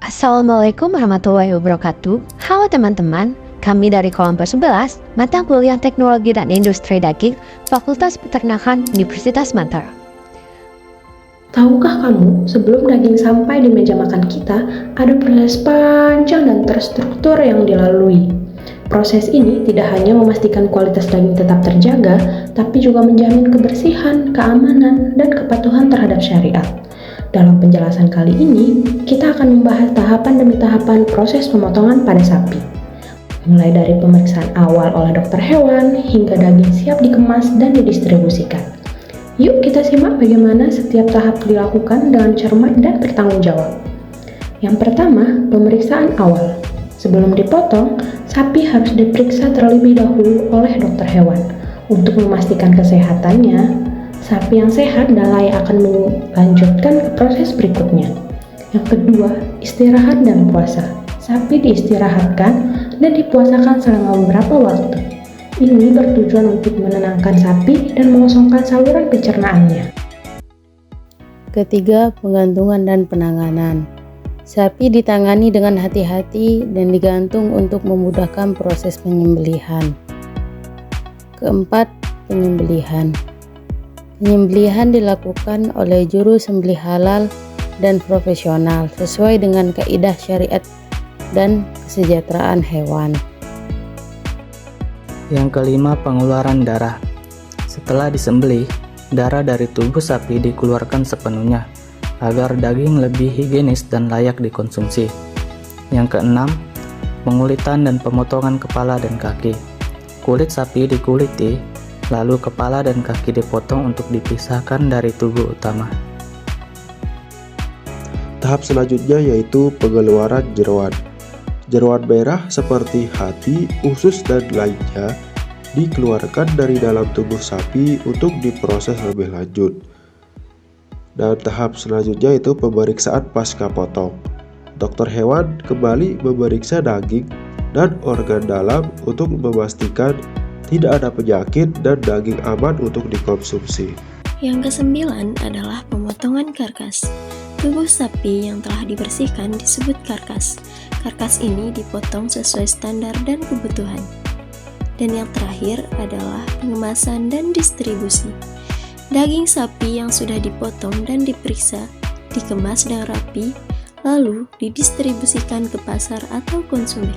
Assalamualaikum warahmatullahi wabarakatuh. Halo teman-teman, kami dari kelompok 11, mata kuliah Teknologi dan Industri Daging, Fakultas Peternakan Universitas Mataram. Tahukah kamu, sebelum daging sampai di meja makan kita, ada proses panjang dan terstruktur yang dilalui. Proses ini tidak hanya memastikan kualitas daging tetap terjaga, tapi juga menjamin kebersihan, keamanan, dan kepatuhan terhadap syariat. Dalam penjelasan kali ini, kita akan membahas tahapan demi tahapan proses pemotongan pada sapi. Mulai dari pemeriksaan awal oleh dokter hewan, hingga daging siap dikemas dan didistribusikan. Yuk kita simak bagaimana setiap tahap dilakukan dengan cermat dan bertanggung jawab. Yang pertama, pemeriksaan awal. Sebelum dipotong, sapi harus diperiksa terlebih dahulu oleh dokter hewan. Untuk memastikan kesehatannya, sapi yang sehat dan layak akan melanjutkan ke proses berikutnya. Yang kedua, istirahat dan puasa. Sapi diistirahatkan dan dipuasakan selama beberapa waktu. Ini bertujuan untuk menenangkan sapi dan mengosongkan saluran pencernaannya. Ketiga, penggantungan dan penanganan. Sapi ditangani dengan hati-hati dan digantung untuk memudahkan proses penyembelihan. Keempat, penyembelihan. Penyembelihan dilakukan oleh juru sembelih halal dan profesional sesuai dengan kaidah syariat dan kesejahteraan hewan. Yang kelima, pengeluaran darah. Setelah disembelih, darah dari tubuh sapi dikeluarkan sepenuhnya agar daging lebih higienis dan layak dikonsumsi. Yang keenam, pengulitan dan pemotongan kepala dan kaki. Kulit sapi dikuliti, lalu kepala dan kaki dipotong untuk dipisahkan dari tubuh utama. Tahap selanjutnya yaitu pengeluaran jeroan. Jeroan merah seperti hati, usus, dan lainnya dikeluarkan dari dalam tubuh sapi untuk diproses lebih lanjut. Dan tahap selanjutnya itu pemeriksaan pasca potong. Dokter hewan kembali memeriksa daging dan organ dalam untuk memastikan tidak ada penyakit dan daging aman untuk dikonsumsi. Yang kesembilan adalah pemotongan karkas. Tubuh sapi yang telah dibersihkan disebut karkas. Karkas ini dipotong sesuai standar dan kebutuhan. Dan yang terakhir adalah pengemasan dan distribusi. Daging sapi yang sudah dipotong dan diperiksa, dikemas dengan rapi, lalu didistribusikan ke pasar atau konsumen.